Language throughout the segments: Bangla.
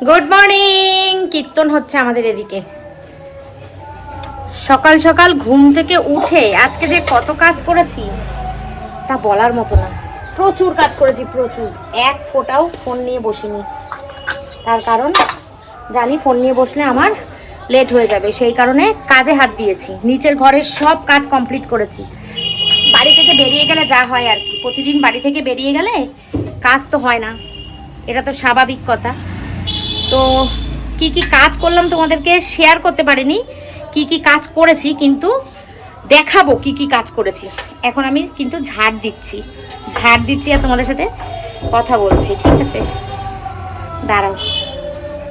Good morning. কীর্তন হচ্ছে আমাদের এদিকে। সকাল সকাল ঘুম থেকে উঠে আজকে যে কত কাজ করেছি তা বলার মতো না। প্রচুর কাজ করেছি, প্রচুর। এক ফোঁটাও ফোন নিয়ে বসিনি, তার কারণ জানি ফোন নিয়ে বসলে আমার লেট হয়ে যাবে, সেই কারণে কাজে হাত দিয়েছি। নিচের ঘরের সব কাজ কমপ্লিট করেছি। বাড়ি থেকে বেরিয়ে গেলে যা হয় আর কি, প্রতিদিন বাড়ি থেকে বেরিয়ে গেলে কাজ তো হয় না, এটা তো স্বাভাবিক কথা। তো কি কি কাজ করলাম তোমাদেরকে শেয়ার করতে পারিনি, কি কি কাজ করেছি কিন্তু দেখাবো কি কি কাজ করেছি। এখন আমি কিন্তু ঝাড় দিচ্ছি আর তোমাদের সাথে কথা বলছি, ঠিক আছে? দাঁড়াও,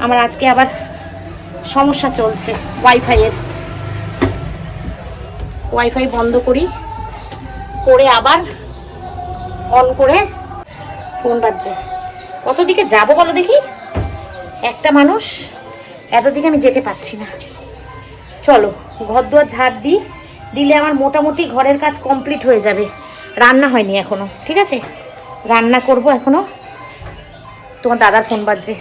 আমার আজকে আবার সমস্যা চলছে ওয়াইফাই বন্ধ করে আবার অন করে ফোন বাজছে। কত দিকে যাবো বলো দেখি, একটা মানুষ, এতদিকে আমি যেতে পারছি না। চলো ঘর দুয়ার ঝাড় দিলে আমার মোটামুটি ঘরের কাজ কমপ্লিট হয়ে যাবে। রান্না হয়নি এখনো, ঠিক আছে? রান্না করব এখনো। তোমার দাদার ফোন বাজছে।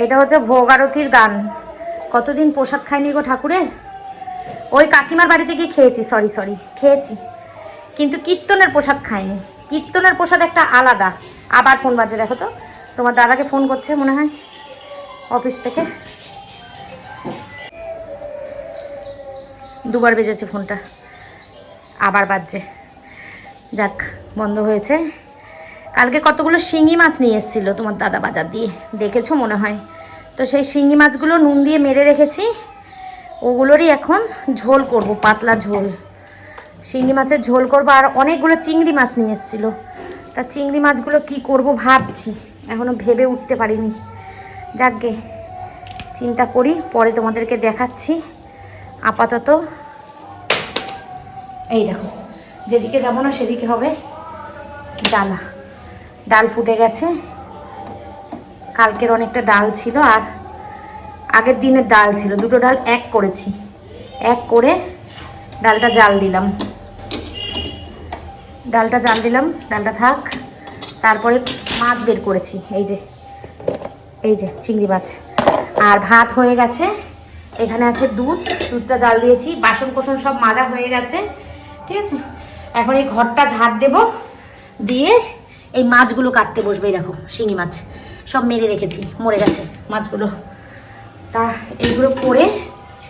এটা হচ্ছে ভোগ আরতির গান। কতদিন প্রসাদ খাইনি গো ঠাকুরের। ওই কাকিমার বাড়িতে গিয়ে খেয়েছি, খেয়েছি, কিন্তু কীর্তনের প্রসাদ খাইনি। কীর্তনের প্রসাদ একটা আলাদা। আবার ফোন বাজছে, দেখো তো। তোমার দাদাকে ফোন করছে মনে হয় অফিস থেকে। দুবার বেজেছে ফোনটা, আবার বাজছে। যাক, বন্ধ হয়েছে। কালকে কতগুলো শিঙি মাছ নিয়ে এসেছিল তোমার দাদা বাজার দিয়ে, দেখেছো মনে হয়। তো সেই শিঙি মাছগুলো নুন দিয়ে মেরে রেখেছি, ওগুলোরই এখন ঝোল করব, পাতলা ঝোল। শিঙি মাছের ঝোল করব। আর অনেকগুলো চিংড়ি মাছ নিয়ে এসেছিলো, তা চিংড়ি মাছগুলো কি করব ভাবছি, এখনও ভেবে উঠতে পারিনি। যাকগে, চিন্তা করি, পরে তোমাদেরকে দেখাচ্ছি। আপাতত এই দেখো, যেদিকে যাবো না সেদিকে হবে জ্বালা। ডাল ফুটে গেছে, কালকের অনেকটা ডাল ছিল আর আগের দিনের ডাল ছিল, দুটো ডাল এক করেছি। এক করে ডালটা জাল দিলাম, ডালটা থাক। তারপরে মাছ বের করেছি, এই যে চিংড়ি মাছ। আর ভাত হয়ে গেছে, এখানে আছে দুধটা জাল দিয়েছি। বাসন কোসন সব মাজা হয়ে গেছে, ঠিক আছে? এখন এই ঘরটা ঝাড় দেব, দিয়ে এই মাছগুলো কাটতে বসবে। দেখো শিঙি মাছ সব মেরে রেখেছি, মরে গেছে মাছগুলো। তা এইগুলো করে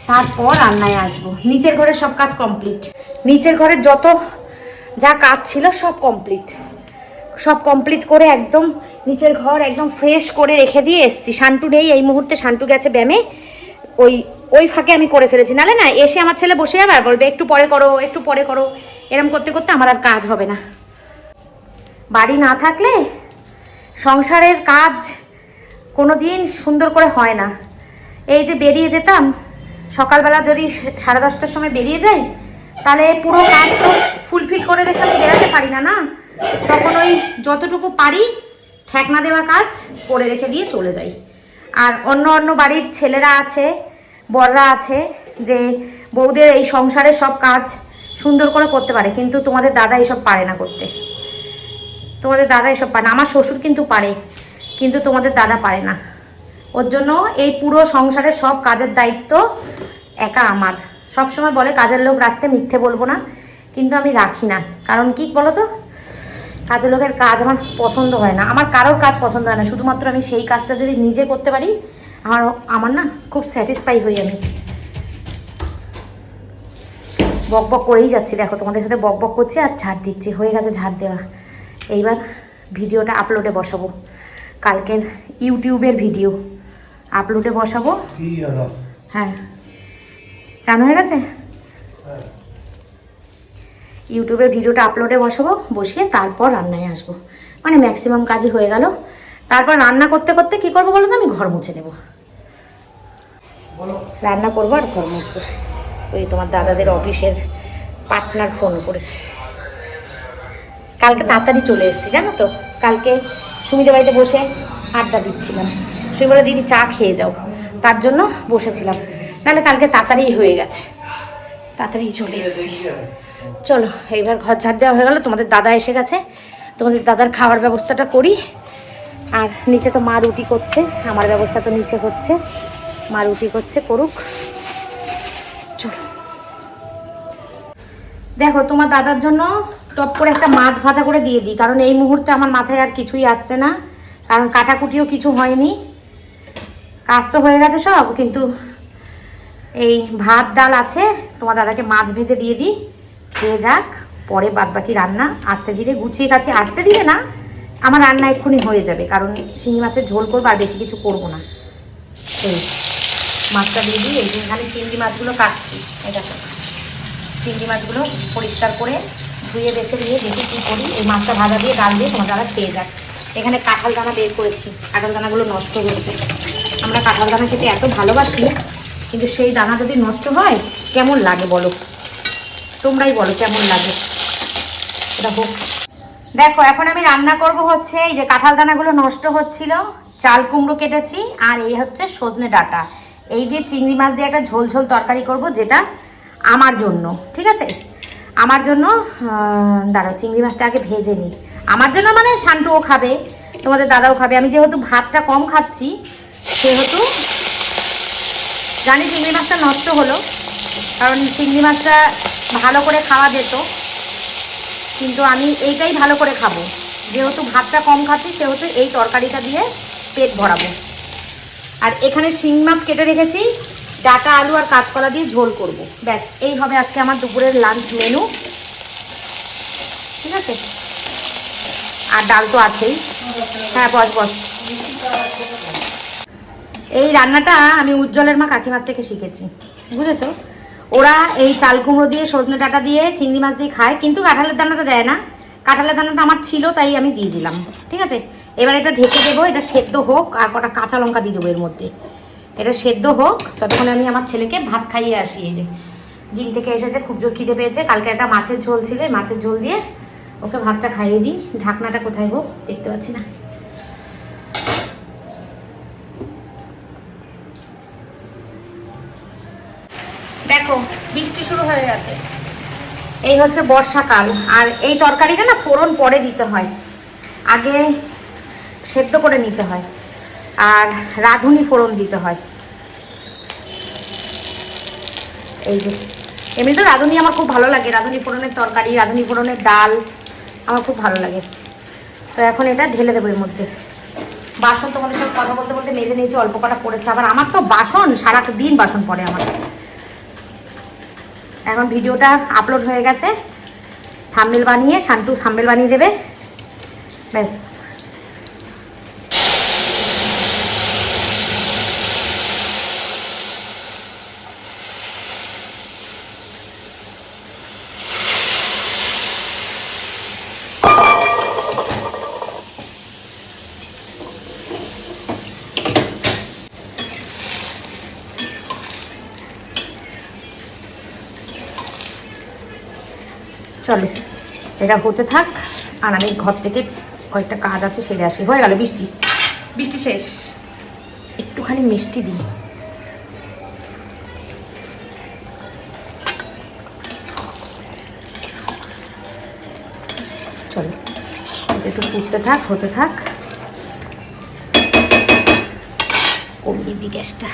তারপর রান্নায় আসবো। নিচের ঘরের সব কাজ কমপ্লিট, নিচের ঘরের যত যা কাজ ছিল সব কমপ্লিট করে একদম নিচের ঘর একদম ফ্রেশ করে রেখে দিয়ে এসছি। শান্টু নেই এই মুহূর্তে, শান্টু গেছে ব্যায়ামে। ওই ফাঁকে আমি করে ফেলেছি, নালে না এসে আমার ছেলে বসে যাবে আর বলবে একটু পরে করো। এরম করতে করতে আমার আর কাজ হবে না। বাড়ি না থাকলে সংসারের কাজ কোনো দিন সুন্দর করে হয় না। এই যে বেরিয়ে যেতাম সকালবেলা, যদি 10:30টার সময় বেরিয়ে যাই, তাহলে পুরো কাজ তো ফুলফিল করে রেখে আমি বেরাতে পারি না। তখন ওই যতটুকু পারি ঠেকনা দেওয়া কাজ করে রেখে দিয়ে চলে যাই। আর অন্য বাড়ির ছেলেরা আছে, বড়রা আছে, যে বউদের এই সংসারের সব কাজ সুন্দর করে করতে পারে, কিন্তু তোমাদের দাদা এসব পারে না করতে। আমার শ্বশুর কিন্তু পারে, কিন্তু তোমাদের দাদা পারে না। ওর জন্য এই পুরো সংসারের সব কাজের দায়িত্ব একা আমার। সবসময় বলে কাজের লোক রাখতে, মিথ্যে বলবো না, কিন্তু আমি রাখি না। কারণ কি বলো তো, কাজের লোকের কাজ আমার পছন্দ হয় না। আমার কারোর কাজ পছন্দ হয় না, শুধুমাত্র আমি সেই কাজটা যদি নিজে করতে পারি, আমার না খুব স্যাটিসফাই হই আমি। বক করেই যাচ্ছি, দেখো তোমাদের সাথে বক করছি আর ঝাড় দিচ্ছি। হয়ে গেছে ঝাড় দেওয়া। এইবার ভিডিওটা আপলোডে বসাবো, কালকের ইউটিউবের ভিডিও আপলোডে বসাবো। হ্যাঁ, চান হয়ে গেছে। ইউটিউবের ভিডিওটা আপলোডে বসাবো, বসিয়ে তারপর রান্নায় আসবো। মানে ম্যাক্সিমাম কাজই হয়ে গেল। তারপর রান্না করতে করতে কী করবো বলো তো, আমি ঘর মুছে নেব। রান্না করবো আর ঘর মুছবো। ওই তোমার দাদাদের অফিসের পার্টনার ফোন করেছে। কালকে তাড়াতাড়ি চলে এসেছি জানো তো। কালকে সুমিদের বাড়িতে বসে আড্ডা দিচ্ছিলাম। সুমি বলে দিদি চা খেয়ে যাও, তার জন্য বসেছিলাম। নাহলে কালকে তাড়াতাড়ি হয়ে গেছে, তাড়াতাড়ি চলে এসেছি। চলো এইবার ঘর ঝাড় দেওয়া হয়ে গেল, তোমাদের দাদা এসে গেছে। তোমাদের দাদার খাওয়ার ব্যবস্থাটা করি, আর নিচে তো মা রুটি করছে, আমার ব্যবস্থা তো নিচে হচ্ছে, মা রুটি করছে, করুক। চলো দেখো তোমার দাদার জন্য টপ করে একটা মাছ ভাজা করে দিয়ে দিই, কারণ এই মুহূর্তে আমার মাথায় আর কিছুই আসছে না, কারণ কাটাকুটিও কিছু হয়নি, কাজ তো হয়ে গেছে সব, কিন্তু এই ভাত ডাল আছে, তোমার দাদাকে মাছ ভেজে দিয়ে দিই, খেয়ে যাক, পরে বাদবাকি রান্না আস্তে ধীরে গুছিয়ে কাছে, আস্তে ধীরে না, আমার রান্না এক্ষুনি হয়ে যাবে, কারণ শিঙি মাছের ঝোল করবো, আর বেশি কিছু করবো না। এই মাছটা দিয়ে দিই, এই এখানে চিংড়ি মাছগুলো কাটছি, এই দেখো চিংড়ি মাছগুলো পরিষ্কার করে ধুয়ে বেছে দিয়ে দেখি কী করি, এই মাছটা ভাজা দিয়ে ডাল দিয়ে তোমার দাদা খেয়ে যাক। এখানে কাঁঠাল দানা বের করেছি, কাঁঠাল দানাগুলো নষ্ট হয়েছে, আমরা কাঁঠাল দানা খেতে এত ভালোবাসি, কিন্তু সেই দানা যদি নষ্ট হয় কেমন লাগে বলো, তোমরাই বলো কেমন লাগে। দেখো দেখো এখন আমি রান্না করব হচ্ছে এই যে কাঁঠাল দানাগুলো নষ্ট হচ্ছিল, চাল কুমড়ো কেটেছি, আর এই হচ্ছে সজনে ডাঁটা, এই দিয়ে চিংড়ি মাছ দিয়ে একটা ঝোল ঝোল তরকারি করব, যেটা আমার জন্য, ঠিক আছে, আমার জন্য। দাঁড়াও চিংড়ি মাছটা আগে ভেজে নিই, আমার জন্য মানে শান্টুও খাবে, তোমাদের দাদাও খাবে, আমি যেহেতু ভাতটা কম খাচ্ছি সেহেতু জানি চিংড়ি মাছটা নষ্ট হলো, কারণ চিংড়ি মাছটা ভালো করে খাওয়া যেত, কিন্তু আমি এইটাই ভালো করে খাবো, যেহেতু ভাতটা কম খাচ্ছি সেহেতু এই তরকারিটা দিয়ে পেট ভরাবো। আর এখানে শিঙি মাছ কেটে রেখেছি, ডাঁটা আলু আর কাঁচকলা দিয়ে ঝোল করব, ব্যাস এই হবে আজকে আমার দুপুরের লাঞ্চ মেনু, ঠিক আছে। আর ডাল তো আছেই, হ্যাঁ বস বস। এই রান্নাটা আমি উজ্জ্বলের মা কাকিমার থেকে শিখেছি, বুঝেছো, ওরা এই চাল কুমড়ো দিয়ে সজনে ডাঁটা দিয়ে চিংড়ি মাছ দিয়ে খায়, কিন্তু কাঁঠালের দানাটা দেয় না, কাঁঠালের দানাটা আমার ছিল তাই আমি দিয়ে দিলাম, ঠিক আছে। এবার এটা ঢেকে দেবো, এটা সেদ্ধ হোক, আর কটা কাঁচা লঙ্কা দিয়ে দেবো এর মধ্যে, এটা সেদ্ধ হোক, ততক্ষণে আমি আমার ছেলেকে ভাত খাইয়ে আসি। এই যে জিম থেকে এসেছে, খুব জোর খিদে পেয়েছে, কালকে একটা মাছের ঝোল ছিল, মাছের ঝোল দিয়ে ওকে ভাতটা খাইয়ে দিই। ঢাকনাটা কোথায় গো, দেখতে পাচ্ছি না। দেখো বৃষ্টি শুরু হয়ে গেছে, এই হচ্ছে বর্ষাকাল, আর এই তরকারিটা না ফোড়ন পরে দিতে হয়, আগে সেদ্ধ করে নিতে হয়, আর রাঁধুনি ফোড়ন দিতে হয়। এই যে এমনি তো রাঁধুনি আমার খুব ভালো লাগে, রাঁধুনি ফোড়নের তরকারি, রাঁধুনি ফোড়নের ডাল আমার খুব ভালো লাগে। তো এখন এটা ঢেলে দেবো এর মধ্যে। বাসন তোমাদের সঙ্গে কথা বলতে বলতে মেজে নিয়েছি, অল্প কটা পড়েছে, আবার আমার তো বাসন সারা দিন বাসন পড়ে আমার। এখন ভিডিওটা আপলোড হয়ে গেছে, থাম্বনেল বানিয়ে শান্টু থাম্বনেল বানিয়ে দেবে, ব্যাস। চলো এটা হতে থাক, আর আমি ঘর থেকে কয়েকটা কাজ আছে সেরে আসি। হয়ে গেল বৃষ্টি, বৃষ্টি শেষ, একটুখানি মিষ্টি দিই। চলো একটু ফুটতে থাক, হতে থাক, কমিয়ে দিই গ্যাসটা।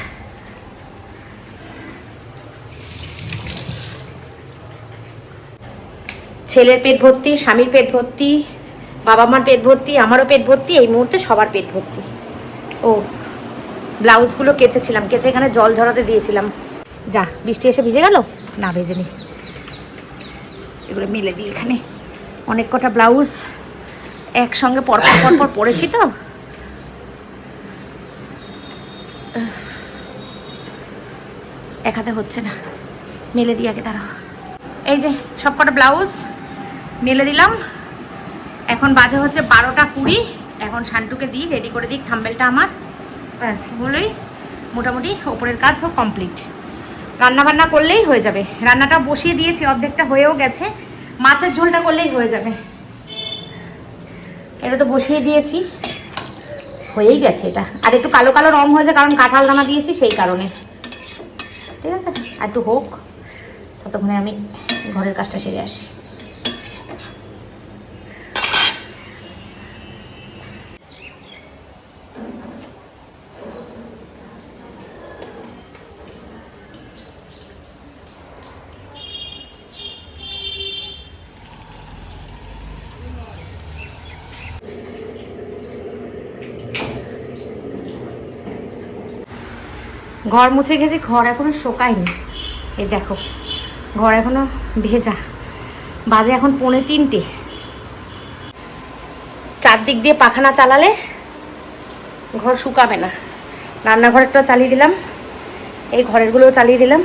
ছেলের পেট ভর্তি, স্বামীর পেট ভর্তি, বাবা মার পেট ভর্তি, আমারও পেট ভর্তি, এই মুহূর্তে সবার পেট ভর্তি। ও ব্লাউজগুলো কেচেছিলাম, কেচে এখানে জল ঝরাতে দিয়েছিলাম, যা বৃষ্টি এসে ভিজে গেল, না ভেজে নি, এগুলো মিলে দিই। এখানে অনেক কটা ব্লাউজ একসঙ্গে পরপর পরপর পরেছি, তো এক হাতে হচ্ছে না, মেলে দিই আগে, দাঁড়াও। এই যে সব কটা ব্লাউজ মেলে দিলাম, এখন বাজে হচ্ছে 12টা 20। এখন শান্টুকে দিই, রেডি করে দিই থাম্বনেলটা আমার, বলেই মোটামুটি ওপরের কাজও কমপ্লিট। রান্না বান্না করলেই হয়ে যাবে, রান্নাটা বসিয়ে দিয়েছি, অর্ধেকটা হয়েও গেছে, মাছের ঝোলটা করলেই হয়ে যাবে। এটা তো বসিয়ে দিয়েছি, হয়েই গেছে এটা, আর একটু কালো কালো রং হয়েছে কারণ কাঁঠাল দানা দিয়েছি সেই কারণে, ঠিক আছে। আর একটু হোক, ততক্ষণে আমি ঘরের কাজটা সেরে আসি। ঘর মুছে গেছি, ঘর এখনো শোকায়নি। এই দেখো ঘর এখনো ভেজা, বাজে এখন 2:45। চারদিক দিয়ে পাখানা চালালে ঘর শুকাবে না। রান্নাঘরেরটাও চালিয়ে দিলাম, এই ঘরেরগুলোও চালিয়ে দিলাম।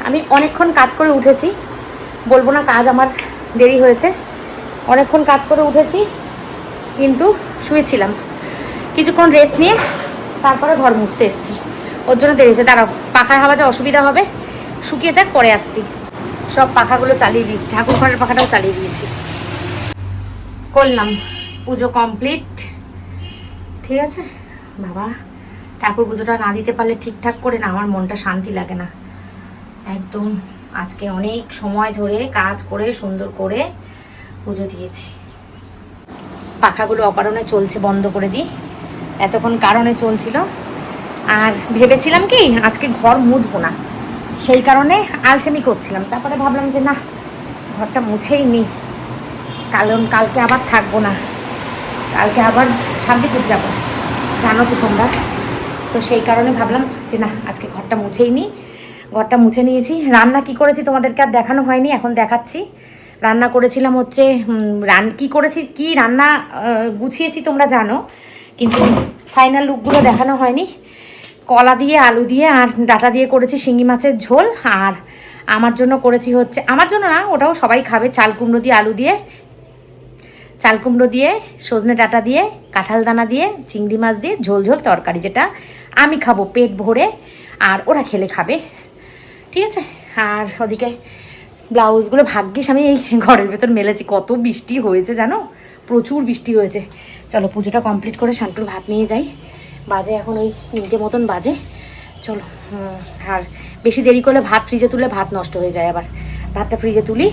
আমি অনেকক্ষণ কাজ করে উঠেছি, বলবো না কাজ আমার দেরি হয়েছে। অনেকক্ষণ কাজ করে উঠেছি, কিন্তু শুয়েছিলাম। কিছুক্ষণ রেস্ট নিয়ে তারপরে ঘর মুছতে এসেছি, ওর জন্য দেরি হয়েছে। দাঁড়াও, পাখার হাওয়া যা অসুবিধা হবে, শুকিয়ে যাক পরে আসছি। সব পাখাগুলো চালিয়ে দিয়েছি, ঠাকুর ঘরের পাখাটাও চালিয়ে দিয়েছি। করলাম পুজো কমপ্লিট, ঠিক আছে। বাবা, ঠাকুর পুজোটা না দিতে পারলে ঠিকঠাক করে না, আমার মনটা শান্তি লাগে না একদম। আজকে অনেক সময় ধরে কাজ করে সুন্দর করে পুজো দিয়েছি। পাখাগুলো অকারণে চলছে, বন্ধ করে দিই। এতক্ষণ কারণে চলছিল, আর ভেবেছিলাম কি আজকে ঘর মুছবো না, সেই কারণে আলসেমি করছিলাম। তারপরে ভাবলাম যে না, ঘরটা মুছেই নিই, কারণ কালকে আবার থাকবো না, কালকে আবার শান্তিপুর যাব, জানো তো তোমরা। তো সেই কারণে ভাবলাম যে না, আজকে ঘরটা মুছেই নিই। ঘরটা মুছে নিয়েছি। রান্না কি করেছি তোমাদেরকে আর দেখানো হয়নি, এখন দেখাচ্ছি। রান্না করেছিলাম হচ্ছে কি রান্না গুছিয়েছি তোমরা জানো, কিন্তু ফাইনাল লুকগুলো দেখানো হয়নি। কলা দিয়ে, আলু দিয়ে আর ডাটা দিয়ে করেছি শিঙি মাছের ঝোল। আর আমার জন্য করেছি হচ্ছে, আমার জন্য না, ওটাও সবাই খাবে, চাল কুমড়ো দিয়ে আলু দিয়ে, চাল কুমড়ো দিয়ে, সজনে ডাঁটা দিয়ে, কাঁঠাল দানা দিয়ে, চিংড়ি মাছ দিয়ে ঝোল ঝোল তরকারি, যেটা আমি খাবো পেট ভরে আর ওরা খেলে খাবে, ঠিক আছে। আর ওদিকে ব্লাউজগুলো ভাগ্যিস আমি এই ঘরের ভেতর মেলেছি, কত বৃষ্টি হয়েছে জানো, প্রচুর বৃষ্টি হয়েছে। চলো পুজোটা কমপ্লিট করে শান্তুর ভাত নিয়ে যাই। বাজে এখন ওই 3টে মতন বাজে, চলো। আর বেশি দেরি করলে ভাত ফ্রিজে তুলে ভাত নষ্ট হয়ে যায়, আবার ভাতটা ফ্রিজে তুলি,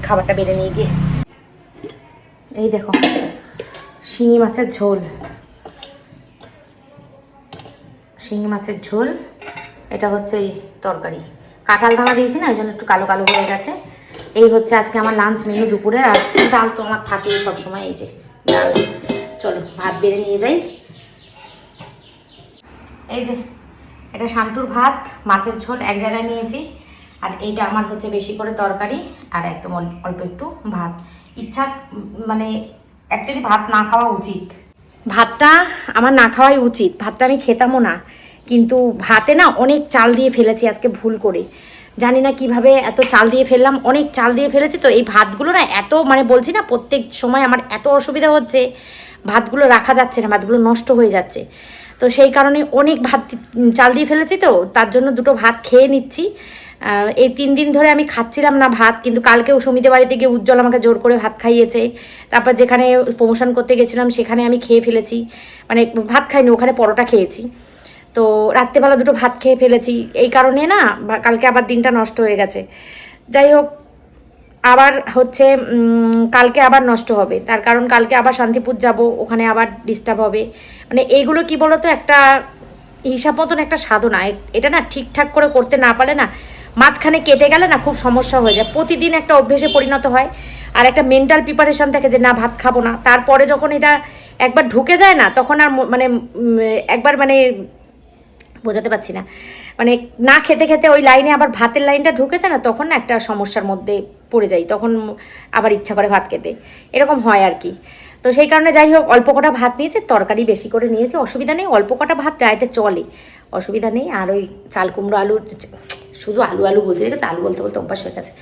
খাবারটা বেড়ে নিয়ে গিয়ে। এই দেখো শিঙি মাছের ঝোল, শিঙি মাছের ঝোল, এটা হচ্ছে এই তরকারি। কাঁঠাল দানা দিয়েছি না, ওই জন্য একটু কালো কালো হয়ে গেছে। এই হচ্ছে আজকে আমার লাঞ্চ মেনু দুপুরের। আর ডাল তো আমার থাকেই সবসময়, এই যে ডাল। চলো ভাত বেড়ে নিয়ে যাই। এই যে এটা শান্তুর ভাত, মাছের ঝোল এক জায়গায় নিয়েছি, আর এইটা আমার হচ্ছে বেশি করে তরকারি, আর একদম অল্প একটু ভাত। ইচ্ছা মানে অ্যাকচুয়ালি ভাত না খাওয়া উচিত, ভাতটা আমার না খাওয়াই উচিত, ভাতটা আমি খেতামও না, কিন্তু ভাতে না অনেক চাল দিয়ে ফেলেছি আজকে ভুল করে। জানি না কিভাবে এত চাল দিয়ে ফেললাম, অনেক চাল দিয়ে ফেলেছি। তো এই ভাতগুলো না এত, মানে বলছি না প্রত্যেক সময় আমার এত অসুবিধা হচ্ছে, ভাতগুলো রাখা যাচ্ছে না, ভাতগুলো নষ্ট হয়ে যাচ্ছে। তো সেই কারণে অনেক ভাত চাল দিয়ে ফেলেছি, তো তার জন্য দুটো ভাত খেয়ে নিচ্ছি। এই 3 দিন ধরে আমি খাচ্ছিলাম না ভাত, কিন্তু কালকেও সমিতি বাড়িতে গিয়ে উজ্জ্বল আমাকে জোর করে ভাত খাইয়েছে। তারপর যেখানে প্রমোশন করতে গেছিলাম সেখানে আমি খেয়ে ফেলেছি, মানে ভাত খাইনি, ওখানে পরোটা খেয়েছি। তো রাত্রেবেলা দুটো ভাত খেয়ে ফেলেছি, এই কারণে না কালকে আবার দিনটা নষ্ট হয়ে গেছে। যাই হোক, আবার হচ্ছে কালকে আবার নষ্ট হবে, তার কারণ কালকে আবার শান্তিপুর যাব, ওখানে আবার ডিস্টার্ব হবে। মানে এইগুলো কি বলো তো, একটা হিসাব মতন একটা সাধনা, এটা না ঠিকঠাক করে করতে না পারলে না, মাঝখানে কেটে গেলে না খুব সমস্যা হয়ে যায়। প্রতিদিন একটা অভ্যেসে পরিণত হয়, আর একটা মেন্টাল প্রিপারেশান থাকে যে না ভাত খাবো না। তারপরে যখন এটা একবার ঢুকে যায় না, তখন আর মানে একবার মানে বোঝাতে পারছি না, মানে না খেতে খেতে ওই লাইনে আবার ভাতের লাইনটা ঢুকেছে না, তখন না একটা সমস্যার মধ্যে পড়ে যাই, তখন আবার ইচ্ছা করে ভাত খেতে, এরকম হয় আর কি। তো সেই কারণে যাই হোক, অল্প কটা ভাত নিয়েছি, তরকারি বেশি করে নিয়েছি, অসুবিধা নেই, অল্প কটা ভাত ডায়েটে চলে, অসুবিধা নেই। আর ওই চাল কুমড়ো আলু, শুধু আলু আলু বলছে, ঠিক আছে, আলু বলতে বলতে অভ্যাস হয়ে গেছে।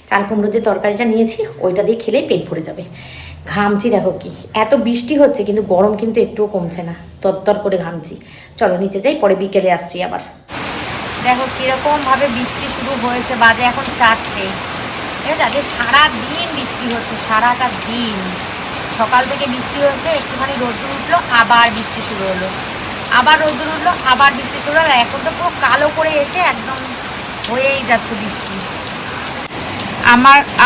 চাল কুমড়োর যে তরকারিটা নিয়েছি ওইটা দিয়ে খেলেই পেট ভরে যাবে। ঘামছি দেখো কি, এত বৃষ্টি হচ্ছে কিন্তু গরম কিন্তু একটুও কমছে না, তরতর করে ঘামছি। চলো নিচে যাই, পরে বিকেলে আসছি আবার। দেখো কীরকমভাবে বৃষ্টি শুরু হয়েছে, বাজে এখন 4টে, ঠিক আছে। আজকে সারাদিন বৃষ্টি হচ্ছে, সারাটা দিন, সকাল থেকে বৃষ্টি হচ্ছে, একটুখানি রোদ্দুর উঠলো, আবার বৃষ্টি শুরু হলো, আবার রোদ্দুর উঠলো, আবার বৃষ্টি শুরু হলো। এখন তো পুরো কালো করে এসে একদম হয়েই যাচ্ছে বৃষ্টি।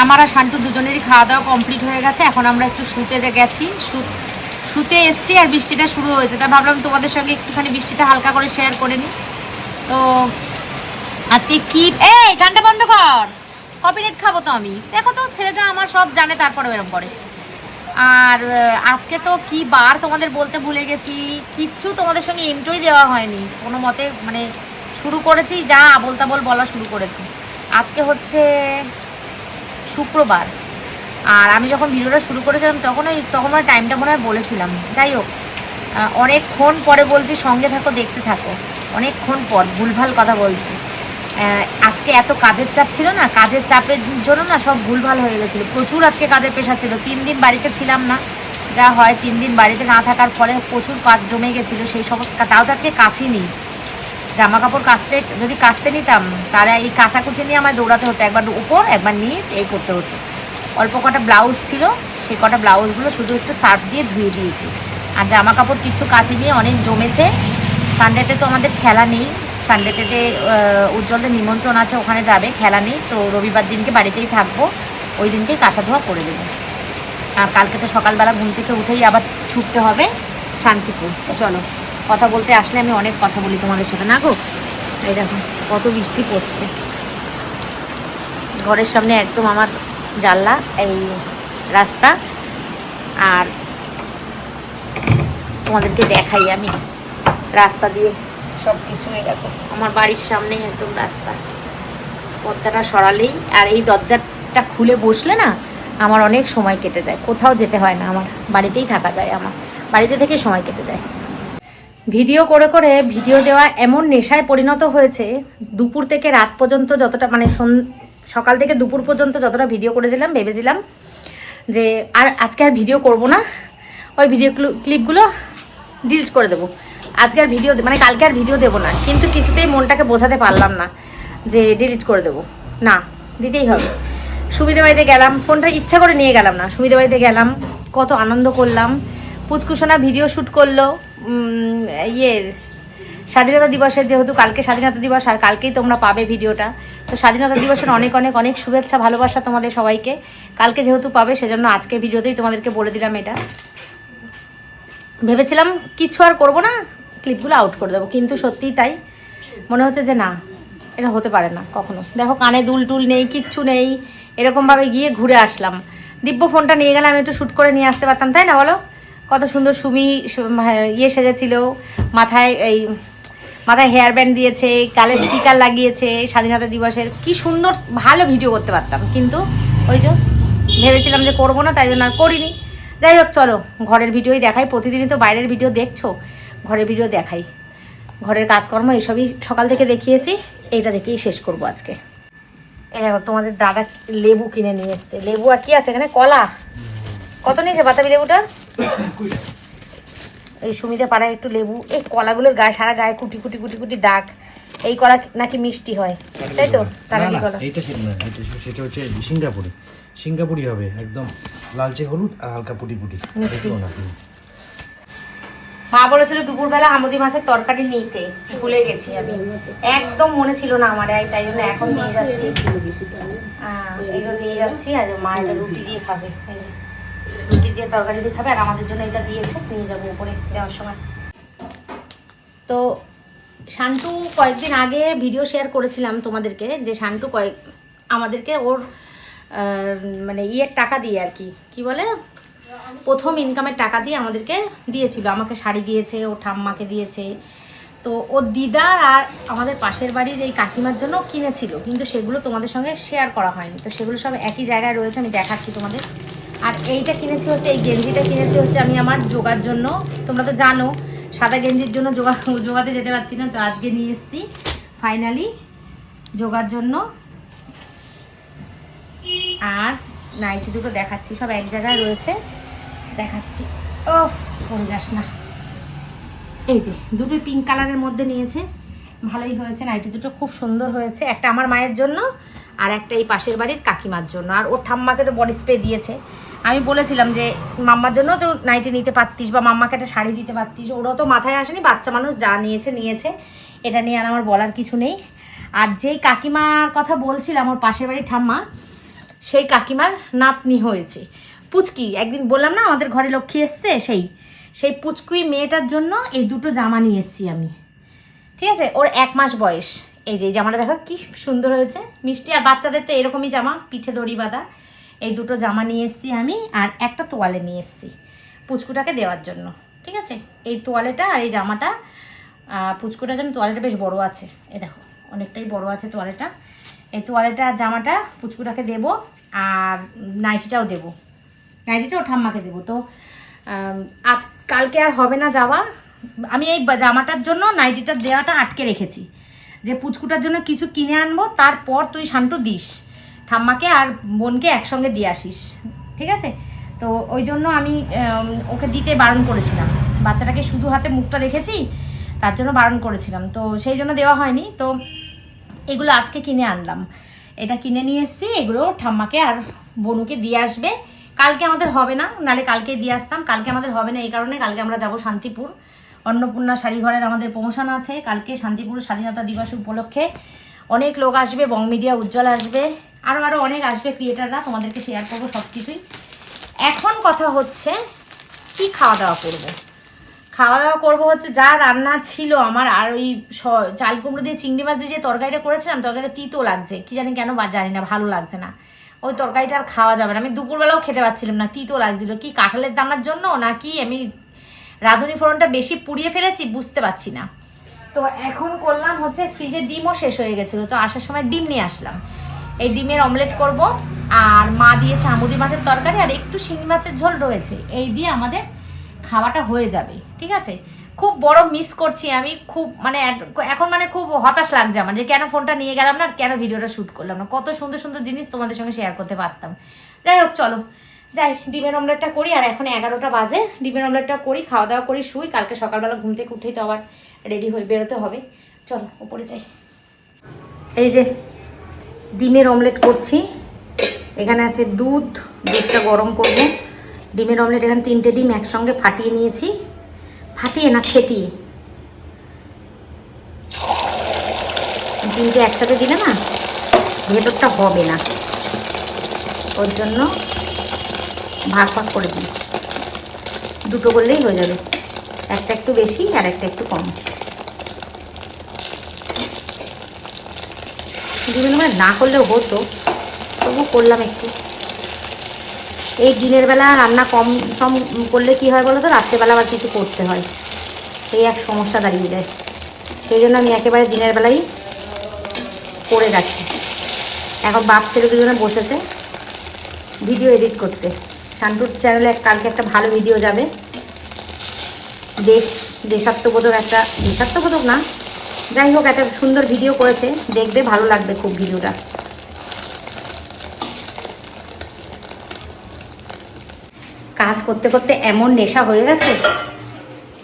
আমার আর শান্টু দুজনেরই খাওয়া দাওয়া কমপ্লিট হয়ে গেছে, এখন আমরা একটু শুতে গেছি, শুতে এসছি, আর বৃষ্টিটা শুরু হয়েছে, তাই ভাবলাম তোমাদের সঙ্গে একটুখানি বৃষ্টিটা হালকা করে শেয়ার করে নিই। তো আজকে কি, এই গানটা বন্ধ কর, কপিরাইট খাবো তো আমি। দেখো তো ছেলেটা আমার সব জানে, তারপরে এরকম করে। আর আজকে তো কি বার তোমাদের বলতে ভুলে গেছি, কিচ্ছু তোমাদের সঙ্গে ইন্ট্রোই দেওয়া হয়নি কোনো মতে, মানে শুরু করেছি যা আবোল তাবোল বলা শুরু করেছি। আজকে হচ্ছে শুক্রবার, আর আমি যখন ভিডিওটা শুরু করেছিলাম তখন আমার টাইমটা মনে হয় বলেছিলাম। যাই হোক, অনেকক্ষণ পরে বলছি সঙ্গে থাকো দেখতে থাকো, অনেকক্ষণ পর ভুলভাল কথা বলছি। আজকে এত কাজের চাপ ছিল না, কাজের চাপের জন্য না সব ভুলভাল হয়ে গেছিলো, প্রচুর আজকে কাজের প্রেশার ছিল। 3 দিন বাড়িতে ছিলাম না, যা হয় 3 দিন বাড়িতে না থাকার ফলে প্রচুর কাজ জমে গেছিলো। সেই সব তাও তো আজকে কাচি নিই, জামা কাপড় যদি কাচতে নিতাম তাহলে এই কাচাকুচি নিয়ে আমার দৌড়াতে হতো, একবার উপর একবার নিচ এই করতে হতো। অল্প কটা ব্লাউজ ছিল, সেই কটা ব্লাউজগুলো শুধু একটু সার্ফ দিয়ে ধুয়ে দিয়েছি। আর জামা কাপড় কিচ্ছু কাচি নিয়ে অনেক জমেছে। সানডেতে তো আমাদের খেলা নেই, সানডেতে উজ্জ্বলদের নিমন্ত্রণ আছে, ওখানে যাবে, খেলা নেই। তো রবিবার দিনকে বাড়িতেই থাকবো, ওই দিনকেই কাঁচা ধোয়া করে দেবো। আর কালকে তো সকালবেলা ঘুম থেকে উঠেই আবার ছুটতে হবে শান্তিপুর। তো চলো, কথা বলতে আসলে আমি অনেক কথা বলি তোমাদের সাথে, না গো? এই দেখো কত বৃষ্টি পড়ছে, ঘরের সামনে একদম আমার জানলা, এই রাস্তা। আর তোমাদেরকে দেখাই আমি রাস্তা দিয়ে সব কিছু, দেখো আমার বাড়ির সামনে একদম রাস্তা। পর্দাটা সরালেই আর এই দরজাটা খুলে বসলে না আমার অনেক সময় কেটে যায়, কোথাও যেতে হয় না, আমার বাড়িতেই থাকা যায়, আমার বাড়িতে থেকেই সময় কেটে যায়। ভিডিও করে করে ভিডিও দেওয়া এমন নেশায় পরিণত হয়েছে, দুপুর থেকে রাত পর্যন্ত যতটা, মানে সকাল থেকে দুপুর পর্যন্ত যতটা ভিডিও করেছিলাম, ভেবেছিলাম যে আজকে আর ভিডিও করব না, ওই ভিডিও ক্লিপগুলো ডিলিট করে দেবো, আজকে আর ভিডিও মানে কালকে আর ভিডিও দেবো না। কিন্তু কিছুতেই মনটাকে বোঝাতে পারলাম না যে ডিলিট করে দেবো, না দিতেই হবে। সুবিধা বাড়িতে গেলাম, ফোনটা ইচ্ছা করে নিয়ে গেলাম না, সুবিধা বাড়িতে গেলাম, কত আনন্দ করলাম। পুচকুসোনা ভিডিও শ্যুট করলো স্বাধীনতা দিবসের, যেহেতু কালকে স্বাধীনতা দিবস আর কালকেই তোমরা পাবে ভিডিওটা। তো স্বাধীনতা দিবসের অনেক অনেক অনেক শুভেচ্ছা ভালোবাসা তোমাদের সবাইকে। কালকে যেহেতু পাবে সেজন্য আজকে ভিডিওতেই তোমাদেরকে বলে দিলাম এটা। ভেবেছিলাম কিছু আর করবো না, ক্লিপগুলো আউট করে দেবো, কিন্তু সত্যিই তাই মনে হচ্ছে যে না, এটা হতে পারে না কখনো। দেখো কানে দুল টুল নেই, কিচ্ছু নেই, এরকমভাবে গিয়ে ঘুরে আসলাম। দিব্য ফোনটা নিয়ে গেলে আমি একটু শ্যুট করে নিয়ে আসতে পারতাম, তাই না বলো? কত সুন্দর সুমি সেজেছিল, মাথায় হেয়ার ব্যান্ড দিয়েছে, গালে স্টিকার লাগিয়েছে স্বাধীনতা দিবসের, কি সুন্দর ভালো ভিডিও করতে পারতাম। কিন্তু ওই যে ভেবেছিলাম যে করবো না, তাই জন্য আর করিনি। যাই হোক, চলো ঘরের ভিডিওই দেখাই, প্রতিদিনই তো বাইরের ভিডিও দেখছো, ঘরের ভিডিও দেখাই। ঘরের কাজকর্ম এসবই সকাল থেকে দেখিয়েছি, এইটা দেখেই শেষ করব আজকে। এই দেখো তোমাদের দাদা লেবু কিনে নিয়ে এসছে, লেবু আর কি আছে এখানে, কলা। কত নিয়েছে বাতাবি লেবুটা? এই সুমিতে পাড়ায় একটু লেবু, এই কলাগুলোর গায়ে সারা গায়ে কুটি কুটি কুটি কুটি দাগ। এই কলা নাকি মিষ্টি হয়, তাই তো? সেটা হচ্ছে সিঙ্গাপুরি হবে, একদম লালচে হলুদ আর হালকা পুটি পুটি মিষ্টি। মা বলেছিল দুপুরবেলা আমুদি মাছের তরকারি নিতে, ভুলে গেছি আমি, একদম মনে ছিল না আমার, তাই জন্য এখন নিয়ে যাচ্ছি। এইগুলো নিয়ে যাচ্ছি, আর মা এটা রুটি দিয়ে খাবে, রুটি দিয়ে তরকারি দিয়ে খাবে, আর আমাদের জন্য এটা দিয়েছে, নিয়ে যাবো উপরে দেওয়ার সময়। তো শান্টু কয়েকদিন আগে ভিডিও শেয়ার করেছিলাম তোমাদেরকে, যে শান্টু আমাদেরকে ওর মানে টাকা দিয়ে আর কি বলে, প্রথম ইনকামের টাকা দিয়ে আমাদেরকে দিয়েছিল। আমাকে শাড়ি দিয়েছে, ও ঠাম্মাকে দিয়েছে, তো ওর দিদা আর আমাদের পাশের বাড়ির এই কাকিমার জন্য কিনেছিল, কিন্তু সেগুলো তোমাদের সঙ্গে শেয়ার করা হয়নি। তো সেগুলো সব একই জায়গায় রয়েছে, আমি দেখাচ্ছি তোমাদের। আর এইটা কিনেছি হচ্ছে, এই গেঞ্জিটা কিনেছি হচ্ছে আমি আমার যোগার জন্য। তোমরা তো জানো সাদা গেঞ্জির জন্য যোগাতে যেতে পারছি না, তো আজকে নিয়ে এসেছি ফাইনালি যোগার জন্য। আর নাইটি দুটো দেখাচ্ছি, সব এক জায়গায় রয়েছে, দেখাচ্ছি। ও পড়ে যাস না। এই যে দুটোই পিঙ্ক কালারের মধ্যে নিয়েছে, ভালোই হয়েছে নাইটি দুটো, খুব সুন্দর হয়েছে। একটা আমার মায়ের জন্য আর একটা এই পাশের বাড়ির কাকিমার জন্য। আর ওর ঠাম্মাকে তো বডি স্প্রে দিয়েছে। আমি বলেছিলাম যে মাম্মার জন্য তো নাইটি নিতে পারতিস, বা মাম্মাকে একটা শাড়ি দিতে পারতিস, ওরাও তো মাথায় আসেনি, বাচ্চা মানুষ যা নিয়েছে। এটা নিয়ে আর আমার বলার কিছু নেই। আর যেই কাকিমার কথা বলছিলাম, ওর পাশের বাড়ির ঠাম্মা, সেই কাকিমার নাতনি হয়েছে পুচকি। একদিন বললাম না আমাদের ঘরে লক্ষ্মী এসছে, সেই পুচকুই মেয়েটার জন্য এই দুটো জামা নিয়ে এসেছি আমি, ঠিক আছে? ওর 1 মাস বয়স। এই যে জামাটা দেখো কি সুন্দর হয়েছে, মিষ্টি। আর বাচ্চাদের তো এরকমই জামা, পিঠে দড়ি বাঁধা, এই দুটো জামা নিয়ে এসেছি আমি, আর একটা তোয়ালে নিয়ে এসেছি পুচকুটাকে দেওয়ার জন্য। ঠিক আছে, এই তোয়ালেটা আর এই জামাটা পুচকুটার জন্য। তোয়ালেটা বেশ বড় আছে, এই দেখো অনেকটাই বড় আছে তোয়ালেটা। এই তোয়ালেটা আর জামাটা পুচকুটাকে দেবো, আর নাইটিটাও দেবো। নাইটিটাও ঠাম্মাকে দেবো। তো আজ কালকে আর হবে না যাওয়া। আমি এই জামাটার জন্য নাইটিটা দেওয়াটা আটকে রেখেছি, যে পুচকুটার জন্য কিছু কিনে আনবো, তারপর তুই শান্টু দিস ঠাম্মাকে আর বোনকে একসঙ্গে দিয়ে আসিস। ঠিক আছে, তো ওই জন্য আমি ওকে দিতে বারণ করেছিলাম। বাচ্চাটাকে শুধু হাতে মুখটা দেখেছি, তার জন্য বারণ করেছিলাম, তো সেই জন্য দেওয়া হয়নি। তো এগুলো আজকে কিনে আনলাম, এটা কিনে নিয়ে এসেছি। এগুলো ঠাম্মাকে আর বনুকে দিয়ে আসবে। কালকে আমাদের হবে না, নাহলে কালকে দিয়ে আসতাম। কালকে আমাদের হবে না এই কারণে, কালকে আমরা যাব শান্তিপুর। অন্নপূর্ণা শাড়িঘরের আমাদের প্রমোশন আছে কালকে শান্তিপুর স্বাধীনতা দিবস উপলক্ষে। অনেক লোক আসবে, বং মিডিয়া, উজ্জ্বল আসবে, আরও অনেক আসবে ক্রিয়েটাররা, তোমাদেরকে শেয়ার করবো সব কিছুই। এখন কথা হচ্ছে কি খাওয়া দাওয়া করবো। খাওয়া দাওয়া করবো হচ্ছে যা রান্না ছিল আমার, আর ওই চাল কুমড়ো দিয়ে চিংড়ি মাছ দিয়ে যে তরকারিটা করেছিলাম, তরকারিটা তিতো লাগছে, কি জানি কেন জানি না, ভালো লাগছে না ওই তরকারিটা। আর খাওয়া যাবে না, আমি দুপুরবেলাও খেতে পারছিলাম না, তিতো লাগছিল। কি কাঁঠালের দানার জন্য নাকি আমি রাঁধুনি ফোড়নটা বেশি পুড়িয়ে ফেলেছি বুঝতে পারছি না। তো এখন করলাম হচ্ছে, ফ্রিজে ডিমও শেষ হয়ে গেছিলো, তো আসার সময় ডিম নিয়ে আসলাম। এই ডিমের অমলেট করব, আর মা দিয়েছে আমুদি মাছের তরকারি, আর একটু শিঙি মাছের ঝোল রয়েছে। এই দিয়ে আমাদের খাওয়াটা হয়ে যাবে। ঠিক আছে, খুব বড় মিস করছি আমি, খুব মানে এখন মানে খুব হতাশ লাগছে আমার, যে কেন ফোনটা নিয়ে গেলাম না, আর কেন ভিডিওটা শ্যুট করলাম না। কত সুন্দর সুন্দর জিনিস তোমাদের সঙ্গে শেয়ার করতে পারতাম। যাই হোক, চলো যাই ডিমের অমলেটটা করি। আর এখন 11টা বাজে, ডিমের অমলেটটা করি, খাওয়া দাওয়া করি, শুই। কালকে সকালবেলা ঘুম থেকে উঠেই তো আবার রেডি হয়ে বেরোতে হবে। চলো উপরে যাই। এই যে ডিমের অমলেট করছি, এখানে আছে দুধটা গরম করবো। ডিমের অমলেট এখানে 3টে ডিম একসঙ্গে ফাটিয়ে নিয়েছি, ফাটিয়ে না ফেটিয়ে। 3টে একসাথে দিলে না ভেতরটা হবে না, ওর জন্য ভাগ ভাগ করে দিই। 2টো করলেই হয়ে যাবে, একটা একটু বেশি আর একটা একটু কম। ডিমের অমলেট না করলেও হতো, তবু করলাম একটু। এই দিনের বেলা রান্না কম সম করলে কি হয় বলো তো, রাত্রেবেলা আবার কিছু করতে হয়, এই এক সমস্যা দাঁড়িয়ে যায়। সেই জন্য আমি একেবারে দিনের বেলাই করে রাখি। এখন বাপ ছেলে দুজনে বসেছে ভিডিও এডিট করতে। শান্তুর চ্যানেলে কালকে একটা ভালো ভিডিও যাবে, দেশাত্মবোধক একটা, দেশাত্মবোধক না, যাই হোক একটা সুন্দর ভিডিও করেছে, দেখবে ভালো লাগবে খুব ভিডিওটা। কাজ করতে করতে এমন নেশা হয়ে গেছে,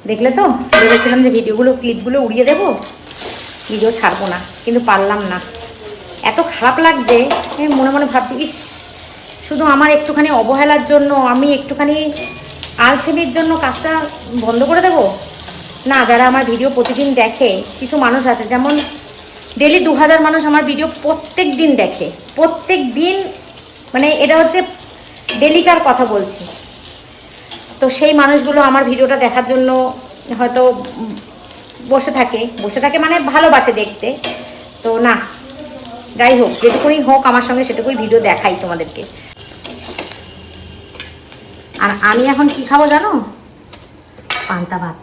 দেখলে তো। ভেবেছিলাম যে ক্লিপগুলো উড়িয়ে দেবো, ভিডিও ছাড়বো না, কিন্তু পারলাম না। এত খারাপ লাগছে, মনে মনে ভাবছি, ইস শুধু আমার একটুখানি অবহেলার জন্য, আমি একটুখানি আলসেমির জন্য কাজটা বন্ধ করে দেবো না। যারা আমার ভিডিও প্রতিদিন দেখে, কিছু মানুষ আছে যেমন ডেলি 2000 মানুষ আমার ভিডিও প্রত্যেক দিন দেখে, প্রত্যেক দিন, মানে এটা হচ্ছে ডেলিকার কথা বলছি। তো সেই মানুষগুলো আমার ভিডিওটা দেখার জন্য হয়তো বসে থাকে মানে ভালোবাসে দেখতে। তো না, যাই হোক, যেটুকুনি হোক আমার সঙ্গে সেটুকুই ভিডিও দেখাই তোমাদেরকে। আর আমি এখন কি খাবো জানো? পান্তা ভাত।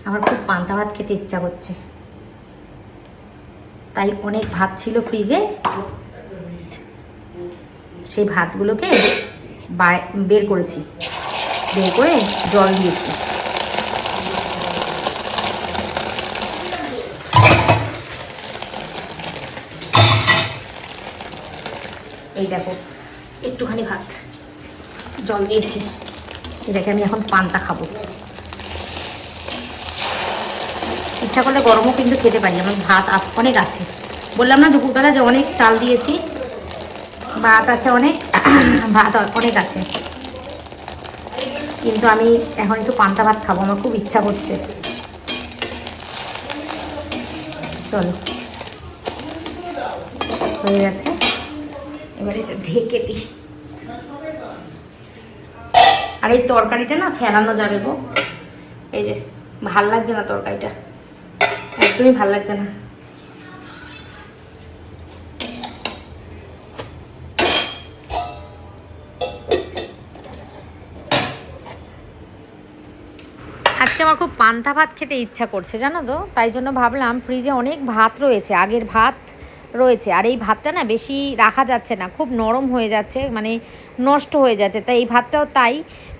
আমার খুব পান্তা ভাত খেতে ইচ্ছা করছে, তাই অনেক ভাত ছিল ফ্রিজে, সেই ভাতগুলোকে বের করেছি, বের করে জল দিয়েছি। এই দেখো একটুখানি ভাত জল দিয়েছি, এটাকে আমি এখন পান্তা খাবো। ইচ্ছা করলে গরমও কিন্তু খেতে পারি, আমার ভাত অনেক আছে। বললাম না দুপুরবেলা যে অনেক চাল দিয়েছি, ভাত আছে অনেক, ভাত অনেক আছে, কিন্তু আমি এখন একটু পান্তা ভাত খাবো, আমার খুব ইচ্ছা করছে। চলো হয়ে গেছে, এবারে এটা ঢেকে দিই। আর এই তরকারিটা না ফেলানো যাবে গো, এই যে ভাল লাগছে না তরকারিটা, একদমই ভাল লাগছে না। আজকে আমার খুব পান্তা ভাত খেতে ইচ্ছা করছে জানো তো, তাই জন্য ভাবলাম ফ্রিজে অনেক ভাত রয়েছে, আগের ভাত রয়েছে, আর এই ভাতটা না বেশি রাখা যাচ্ছে না, খুব নরম হয়ে যাচ্ছে, মানে নষ্ট হয়ে যাচ্ছে। তাই এই ভাতটাও তাই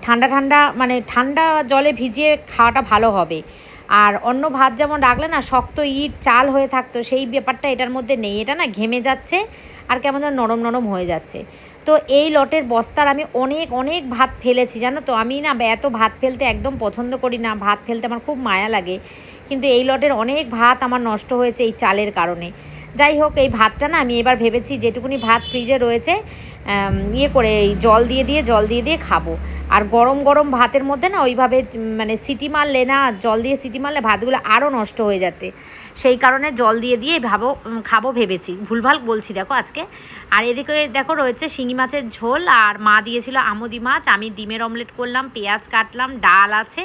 ঠান্ডা ঠান্ডা মানে ঠান্ডা জলে ভিজিয়ে খাওয়াটা ভালো হবে। আর অন্য ভাত যেমন রাখলে না শক্ত ইট চাল হয়ে থাকতো, সেই ব্যাপারটা এটার মধ্যে নেই। এটা না ঘেমে যাচ্ছে আর কেমন যেন নরম নরম হয়ে যাচ্ছে। তো এই লটের বস্তার আমি অনেক অনেক ভাত ফেলেছি জানো তো। আমি না এত ভাত ফেলতে একদম পছন্দ করি না, ভাত ফেলতে আমার খুব মায়া লাগে, কিন্তু এই লটের অনেক ভাত আমার নষ্ট হয়েছে এই চালের কারণে। যাই হোক, এই ভাতটা না আমি এবার ভেবেছি যেটুকুনি ভাত ফ্রিজে রয়েছে ইয়ে করে এই জল দিয়ে খাবো। আর গরম গরম ভাতের মধ্যে না ওইভাবে মানে সিটি মারলে না, জল দিয়ে সিটি মারলে ভাতগুলো আরও নষ্ট হয়ে যাচ্ছে, সেই কারণে জল দিয়ে খাবো ভেবেছি। ভুলভাল বলছি দেখো আজকে। আর এদিকে দেখো রয়েছে শিঙি মাছের ঝোল, আর মা দিয়েছিল আমুদি মাছ, আমি ডিমের অমলেট করলাম, পেঁয়াজ কাটলাম, ডাল আছে,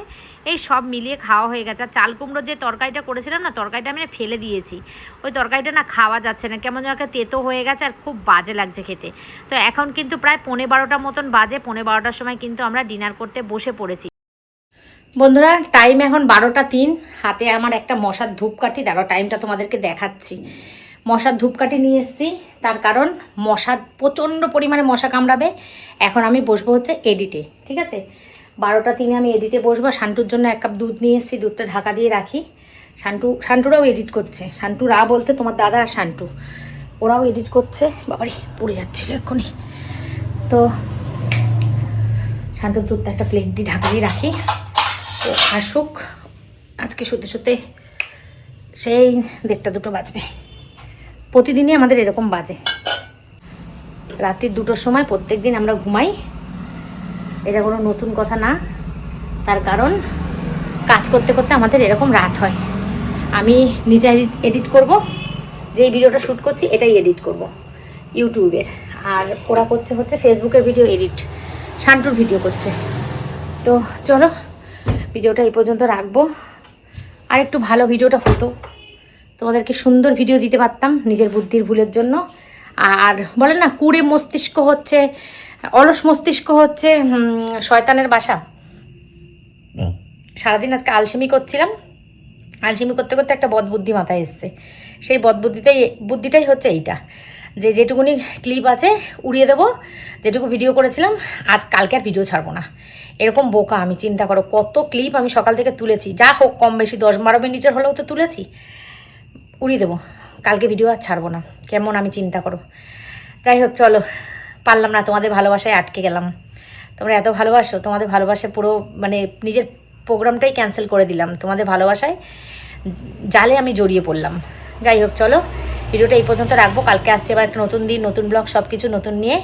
এই সব মিলিয়ে খাওয়া হয়ে গেছে। আর চাল কুমড়োর যে তরকারিটা করেছিলাম না, তরকারিটা আমি ফেলে দিয়েছি, ওই তরকারিটা না খাওয়া যাচ্ছে না, কেমন যেন একটা তেতো হয়ে গেছে আর খুব বাজে লাগছে খেতে। তো এখন কিন্তু প্রায় 11:15 মতন বাজে, 11:15টার সময় কিন্তু আমরা ডিনার করতে বসে পড়েছি। বন্ধুরা টাইম এখন 12টা 3, হাতে আমার একটা মশার ধূপকাঠি, দাঁড়াও টাইমটা তোমাদেরকে দেখাচ্ছি। মশার ধূপকাঠি নিয়ে এসেছি, তার কারণ মশা প্রচণ্ড পরিমাণে মশা কামড়াবে। এখন আমি বসবো হচ্ছে এডিটে, ঠিক আছে? 12টা 3 আমি এডিটে বসবো। শান্টুর জন্য 1 কাপ দুধ নিয়ে এসেছি, দুধটা ঢাকা দিয়ে রাখি। শান্টুরাও এডিট করছে, শান্টুরা বলতে তোমার দাদা আর শান্টু, ওরাও এডিট করছে। বাবারি পড়ে যাচ্ছিলো এক্ষুনি। তো শান্টুর দুধটা একটা প্লেট দিয়ে ঢাকা দিয়ে রাখি, ও আসুক। আজকে শুতে শুতে সেই 1:30-2 বাজবে। প্রতিদিনই আমাদের এরকম বাজে, রাত্রি 2টোর সময় প্রত্যেক দিন আমরা ঘুমাই। এটা কোনো নতুন কথা না, তার কারণ কাজ করতে করতে আমাদের এরকম রাত হয়। আমি নিজে এডিট করব, যেই ভিডিওটা শ্যুট করছি এটাই এডিট করব ইউটিউবের, আর ওরা করছে হচ্ছে ফেসবুকের ভিডিও এডিট, শান্টুর ভিডিও করছে। তো চলো ভিডিওটা এই পর্যন্ত রাখবো। আর একটু ভালো ভিডিওটা হতো, তোমাদেরকে সুন্দর ভিডিও দিতে পারতাম, নিজের বুদ্ধির ভুলের জন্য। আর বলে না কুড়ে মস্তিষ্ক হচ্ছে, অলস মস্তিষ্ক হচ্ছে শয়তানের বাসা। সারাদিন আজকে আলসেমি করছিলাম, আলসেমি করতে করতে একটা বদবুদ্ধি মাথায় এসছে। সেই বুদ্ধিটাই হচ্ছে এইটা, যে যেটুকুনি ক্লিপ আছে উড়িয়ে দেবো, যেটুকু ভিডিও করেছিলাম কালকে আর ভিডিও ছাড়বো না। এরকম বোকা আমি, চিন্তা করো কত ক্লিপ আমি সকাল থেকে তুলেছি, যা হোক কম বেশি 10-12 মিনিটের হলেও তো তুলেছি, উড়িয়ে দেবো, কালকে ভিডিও আর ছাড়বো না। কেমন আমি, চিন্তা করো। যাই হোক চলো, পারলাম না, তোমাদের ভালোবাসায় আটকে গেলাম। তোমরা এত ভালোবাসো, তোমাদের ভালোবাসায় পুরো মানে নিজের প্রোগ্রামটাই ক্যান্সেল করে দিলাম, তোমাদের ভালোবাসায় জালে আমি জড়িয়ে পড়লাম। যাই হোক চলো, ভিডিওটা এই পর্যন্ত রাখবো। কালকে আসছে আবার একটা নতুন দিন, নতুন ব্লগ, সব কিছু নতুন নিয়ে,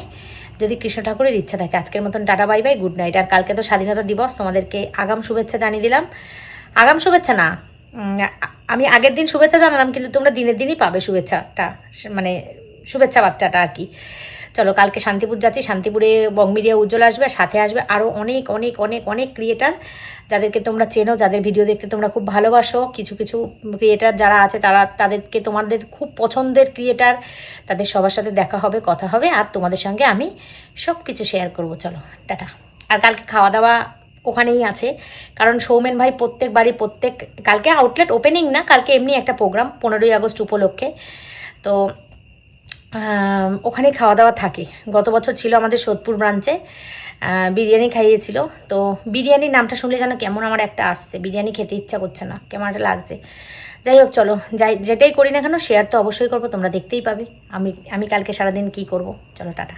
যদি কৃষ্ণ ঠাকুরের ইচ্ছা থাকে। আজকের মতন tata bye bye, good night. আর কালকে তো স্বাধীনতা দিবস, তোমাদেরকে আগাম শুভেচ্ছা জানিয়ে দিলাম। আগাম শুভেচ্ছা না, আমি আগের দিন শুভেচ্ছা জানালাম, কিন্তু তোমরা দিনের দিনই পাবে শুভেচ্ছাটা, মানে শুভেচ্ছা বার্তাটা আর কি। চলো কালকে শান্তিপুর যাচ্ছি, শান্তিপুরে বং মিডিয়া উজ্জ্বল আসবে, আর সাথে আসবে আরও অনেক অনেক অনেক অনেক ক্রিয়েটার, যাদেরকে তোমরা চেনো, যাদের ভিডিও দেখতে তোমরা খুব ভালোবাসো। কিছু কিছু ক্রিয়েটার যারা আছে তাদেরকে তোমাদের খুব পছন্দের ক্রিয়েটার, তাদের সবার সাথে দেখা হবে, কথা হবে, আর তোমাদের সঙ্গে আমি সব কিছু শেয়ার করব। চলো টাটা। আর কালকে খাওয়া দাওয়া ওখানেই আছে, কারণ সৌমেন ভাই কালকে আউটলেট ওপেনিং না, কালকে এমনি একটা প্রোগ্রাম 15ই আগস্ট উপলক্ষে, তো ওখানেই খাওয়া দাওয়া থাকে। গত বছর ছিল আমাদের সোদপুর ব্রাঞ্চে, বিরিয়ানি খাইয়েছিল। তো বিরিয়ানির নামটা শুনলে যেন কেমন আমার একটা আসছে, বিরিয়ানি খেতে ইচ্ছা করছে না, কেমন একটা লাগছে। যাই হোক চলো, যেটাই করি না কেন শেয়ার তো অবশ্যই করবো, তোমরা দেখতেই পাবে আমি কালকে সারাদিন কি করব। চলো টাটা।